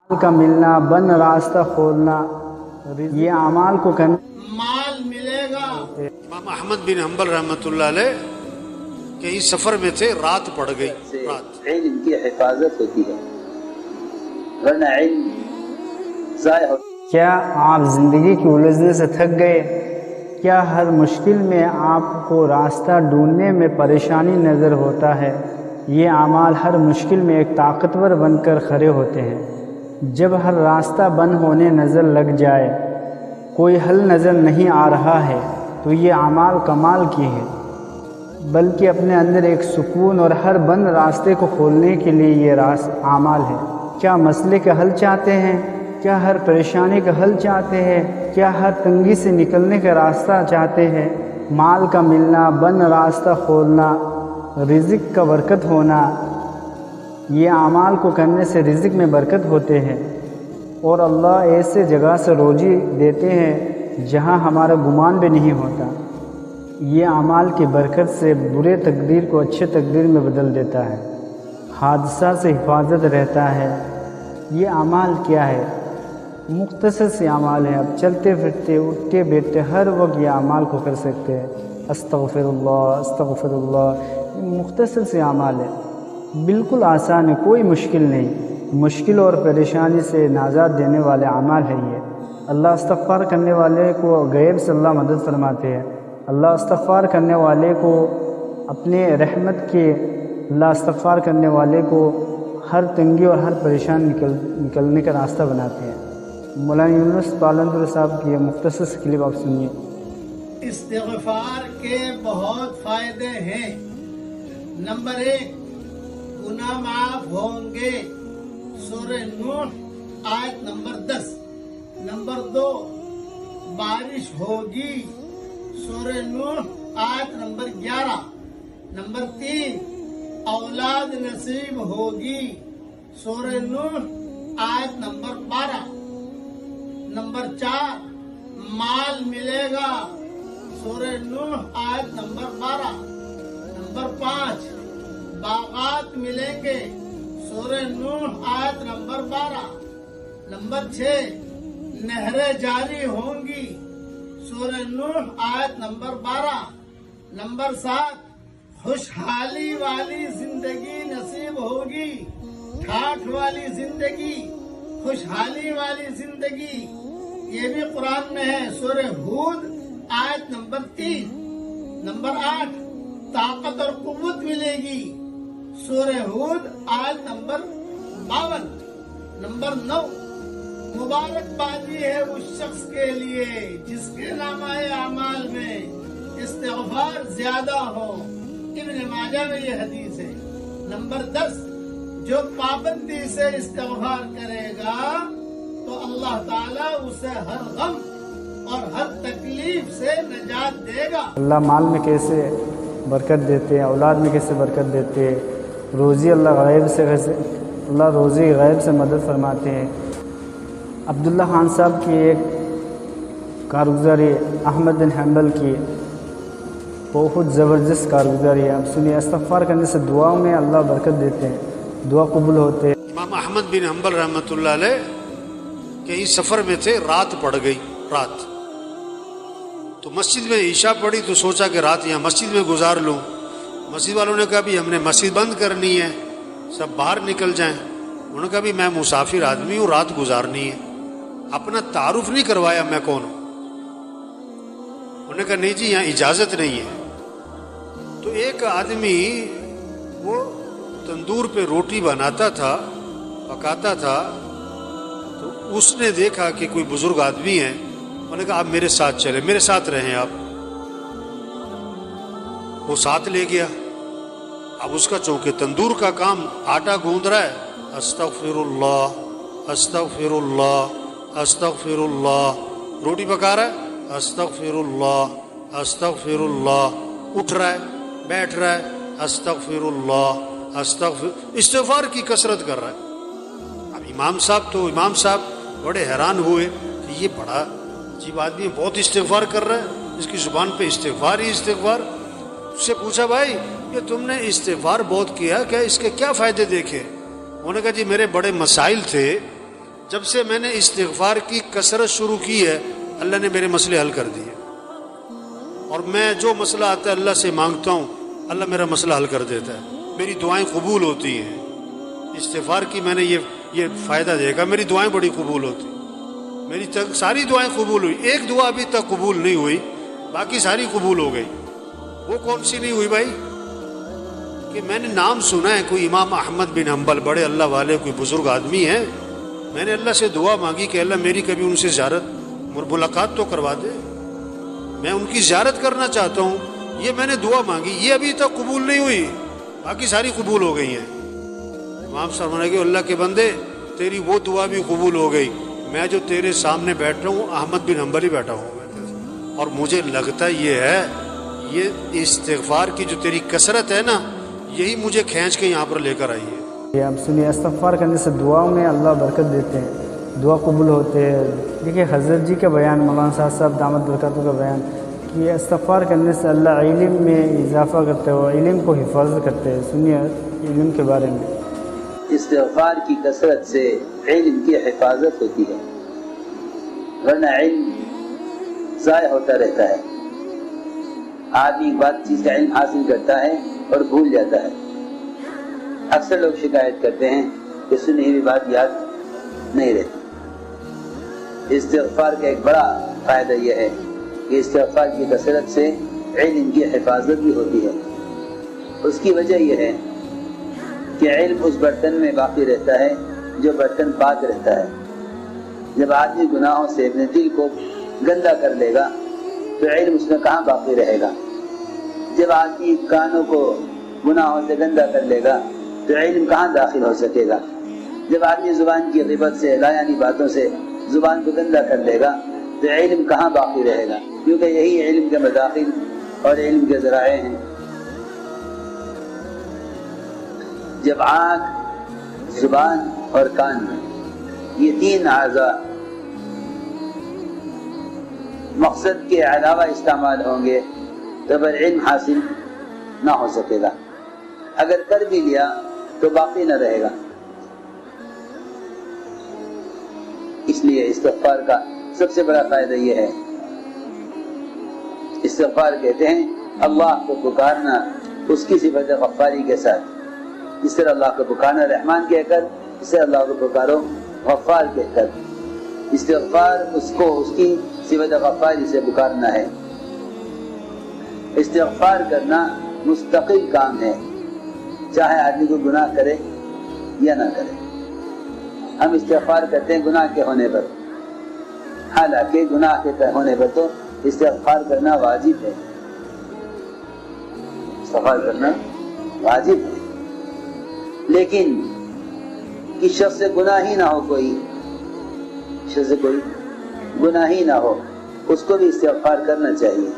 کا ملنا، بن راستہ کھولنا، یہ اعمال کو کرنے مال ملے گا۔ امام احمد بن حنبل رحمۃ اللہ علیہ کہیں سفر میں تھے، رات پڑ گئی، رات علم کی حفاظت ہوتی ہے، ورنہ علم ضائع ہوتا ہے۔ کیا آپ زندگی کی الجھن سے تھک گئے؟ کیا ہر مشکل میں آپ کو راستہ ڈھونڈنے میں پریشانی نظر ہوتا ہے؟ یہ اعمال ہر مشکل میں ایک طاقتور بن کر کھڑے ہوتے ہیں۔ جب ہر راستہ بند ہونے نظر لگ جائے، کوئی حل نظر نہیں آ رہا ہے، تو یہ اعمال کمال کی ہے، بلکہ اپنے اندر ایک سکون اور ہر بند راستے کو کھولنے کے لیے یہ اعمال ہے۔ کیا مسئلے کا حل چاہتے ہیں؟ کیا ہر پریشانی کا حل چاہتے ہیں؟ کیا ہر تنگی سے نکلنے کا راستہ چاہتے ہیں؟ مال کا ملنا، بند راستہ کھولنا، رزق کا برکت ہونا، یہ اعمال کو کرنے سے رزق میں برکت ہوتے ہیں، اور اللہ ایسے جگہ سے روزی دیتے ہیں جہاں ہمارا گمان بھی نہیں ہوتا۔ یہ اعمال کی برکت سے برے تقدیر کو اچھے تقدیر میں بدل دیتا ہے، حادثہ سے حفاظت رہتا ہے۔ یہ اعمال کیا ہے؟ مختصر سے اعمال ہے، اب چلتے پھرتے اٹھتے بیٹھتے ہر وقت یہ اعمال کو کر سکتے ہیں۔ استغفر اللہ، استغفر اللہ، یہ مختصر سے اعمال ہے، بالکل آسان ہے، کوئی مشکل نہیں۔ مشکل اور پریشانی سے نجات دینے والے اعمال ہے یہ۔ اللہ استغفار کرنے والے کو غیب سے اللہ مدد فرماتے ہیں۔ اللہ استغفار کرنے والے کو اپنے رحمت کے، اللہ استغفار کرنے والے کو ہر تنگی اور ہر پریشانی نکلنے کا راستہ بناتے ہیں۔ مولانا یونس پالندر صاحب کی یہ مختصر سی کلپ آپ سنیے۔ استغفار کے بہت فائدے ہیں۔ نمبر 1، گناہ معاف ہوں گے، سورہ نوح آیت نمبر 10۔ نمبر 2، بارش ہوگی، سورہ نوح آیت نمبر 11۔ نمبر 3، اولاد نصیب ہوگی، سورہ نوح آیت نمبر 12۔ نمبر 4، مال ملے گا، سورہ نوح آیت نمبر 12۔ نمبر 5، باغات ملیں گے، سورہ نوح آیت نمبر 12۔ نمبر 6، نہریں جاری ہوں گی، سورہ نوح آیت نمبر 12۔ نمبر 7، خوشحالی والی زندگی نصیب ہوگی، ٹھاٹھ والی زندگی، خوشحالی والی زندگی، یہ بھی قرآن میں ہے، سورہ ہود آیت نمبر 3۔ نمبر 8، طاقت اور قوت ملے گی، سورہ ہود آیت نمبر 52۔ نمبر 9، مبارکبادی ہے اس شخص کے لیے جس کے نامہ اعمال میں استغفار زیادہ ہو، ابن ماجہ میں یہ حدیث ہے۔ نمبر 10، جو پابندی سے استغفار کرے گا تو اللہ تعالیٰ اسے ہر غم اور ہر تکلیف سے نجات دے گا۔ اللہ مال میں کیسے برکت دیتے ہیں، اولاد میں کیسے برکت دیتے ہیں، روزی اللہ روزی غیب سے مدد فرماتے ہیں۔ عبداللہ خان صاحب کی ایک کارگزاری احمد بن حنبل کی بہت زبردست کارگزاری ہے، اب سنیے۔ استغفار کرنے سے دعاؤں میں اللہ برکت دیتے ہیں، دعا قبول ہوتے ہیں۔ امام احمد بن حنبل رحمۃ اللہ علیہ کہیں سفر میں تھے، رات پڑ گئی، رات تو مسجد میں عشاء پڑی تو سوچا کہ رات یہاں مسجد میں گزار لوں۔ مسجد والوں نے کہا بھی ہم نے مسجد بند کرنی ہے، سب باہر نکل جائیں۔ انہوں نے کہا بھی میں مسافر آدمی ہوں، رات گزارنی ہے۔ اپنا تعارف نہیں کروایا میں کون ہوں۔ انہوں نے کہا نہیں جی یہاں اجازت نہیں ہے۔ تو ایک آدمی وہ تندور پہ روٹی بناتا تھا، پکاتا تھا، تو اس نے دیکھا کہ کوئی بزرگ آدمی ہے، انہوں نے کہا آپ میرے ساتھ چلیں، میرے ساتھ رہیں آپ۔ وہ ساتھ لے گیا۔ اب اس کا چونکہ تندور کا کام آٹا گوندھ رہا ہے، استغفر اللہ استغفر اللہ استغفر اللہ، روٹی پکا رہا ہے، استغفر اللہ استغفر اللہ، اٹھ رہا ہے، بیٹھ رہا ہے، استغفر اللہ استغفار کی کثرت کر رہا ہے۔ اب امام صاحب بڑے حیران ہوئے کہ یہ بڑا عجیب آدمی ہے، بہت استغفار کر رہا ہے، اس کی زبان پہ استغفار ہی استغفار۔ اس سے پوچھا بھائی یہ تم نے استغفار بہت کیا، کیا اس کے کیا فائدے دیکھے؟ انہوں نے کہا جی میرے بڑے مسائل تھے، جب سے میں نے استغفار کی کثرت شروع کی ہے اللہ نے میرے مسئلے حل کر دیے، اور میں جو مسئلہ آتا ہے اللہ سے مانگتا ہوں اللہ میرا مسئلہ حل کر دیتا ہے، میری دعائیں قبول ہوتی ہیں۔ استغفار کی میں نے یہ فائدہ دیکھا، میری دعائیں بڑی قبول ہوتی، میری ساری دعائیں قبول ہوئی، ایک دعا ابھی تک قبول نہیں ہوئی، باقی ساری قبول ہو گئی۔ وہ کون سی نہیں ہوئی بھائی؟ کہ میں نے نام سنا ہے کوئی امام احمد بن حنبل، بڑے اللہ والے، کوئی بزرگ آدمی ہیں، میں نے اللہ سے دعا مانگی کہ اللہ میری کبھی ان سے زیارت ملاقات تو کروا دے، میں ان کی زیارت کرنا چاہتا ہوں، یہ میں نے دعا مانگی، یہ ابھی تک قبول نہیں ہوئی، باقی ساری قبول ہو گئی ہیں۔ امام صاحب نے کہا اللہ کے بندے تیری وہ دعا بھی قبول ہو گئی، میں جو تیرے سامنے بیٹھ رہا ہوں احمد بن حنبل ہی بیٹھا ہوں، اور مجھے لگتا یہ ہے یہ استغفار کی جو تیری کثرت ہے نا یہی مجھے کھینچ کے یہاں پر لے کر آئی ہے۔ یہ آپ سنیے، استغفار کرنے سے دعاؤں میں اللہ برکت دیتے ہیں، دعا قبول ہوتے ہیں۔ دیکھیے حضرت جی کا بیان، مولانا صاحب دامت برکاتوں کا بیان کہ استغفار کرنے سے اللہ علم میں اضافہ کرتے ہو، علم کو حفاظت کرتے ہیں۔ سنیے علم کے بارے میں، استغفار کی کثرت سے علم کی حفاظت ہوتی ہے، ورنہ علم ضائع ہوتا رہتا ہے۔ آدمی ایک بات چیز کا علم حاصل کرتا ہے اور بھول جاتا ہے۔ اکثر لوگ شکایت کرتے ہیں کہ سنی ہوئی بات یاد نہیں رہتی۔ استغفار کا ایک بڑا فائدہ یہ ہے کہ استغفار کی کثرت سے علم کی حفاظت بھی ہوتی ہے۔ اس کی وجہ یہ ہے کہ علم اس برتن میں باقی رہتا ہے جو برتن پاک رہتا ہے۔ جب آدمی گناہوں سے اپنے دل کو گندا کر لے گا تو علم اس میں کہاں باقی رہے گا؟ جب آدمی کانوں کو گناہوں سے گندا کر لے گا تو علم کہاں داخل ہو سکے گا؟ جب آدمی زبان کی غیبت سے، لایانی باتوں سے زبان کو گندا کر لے گا تو علم کہاں باقی رہے گا؟ کیونکہ یہی علم کے مداخل اور علم کے ذرائع ہیں۔ جب آنکھ، زبان اور کان، یہ تین اعضاء مقصد کے علاوہ استعمال ہوں گے تو پر علم حاصل نہ ہو سکے گا، اگر کر بھی لیا تو باقی نہ رہے گا۔ اس لیے استغفار کا سب سے بڑا فائدہ یہ ہے، استغفار کہتے ہیں اللہ کو پکارنا اس کی صفت غفاری کے ساتھ، جس طرح اللہ کو پکارنا رحمان کہہ کر، اس طرح اللہ کو پکارو غفار کہہ کر۔ استغفار اس کو اس کی صفت غفاری سے پکارنا ہے۔ استغفار کرنا مستقل کام ہے، چاہے آدمی کو گناہ کرے یا نہ کرے۔ ہم استغفار کرتے ہیں گناہ کے ہونے پر، حالانکہ گناہ کے ہونے پر تو استغفار کرنا واجب ہے، استغفار کرنا واجب ہے، لیکن کس شخص سے گناہ ہی نہ ہو، کوئی شخص سے کوئی گناہ ہی نہ ہو، اس کو بھی استغفار کرنا چاہیے۔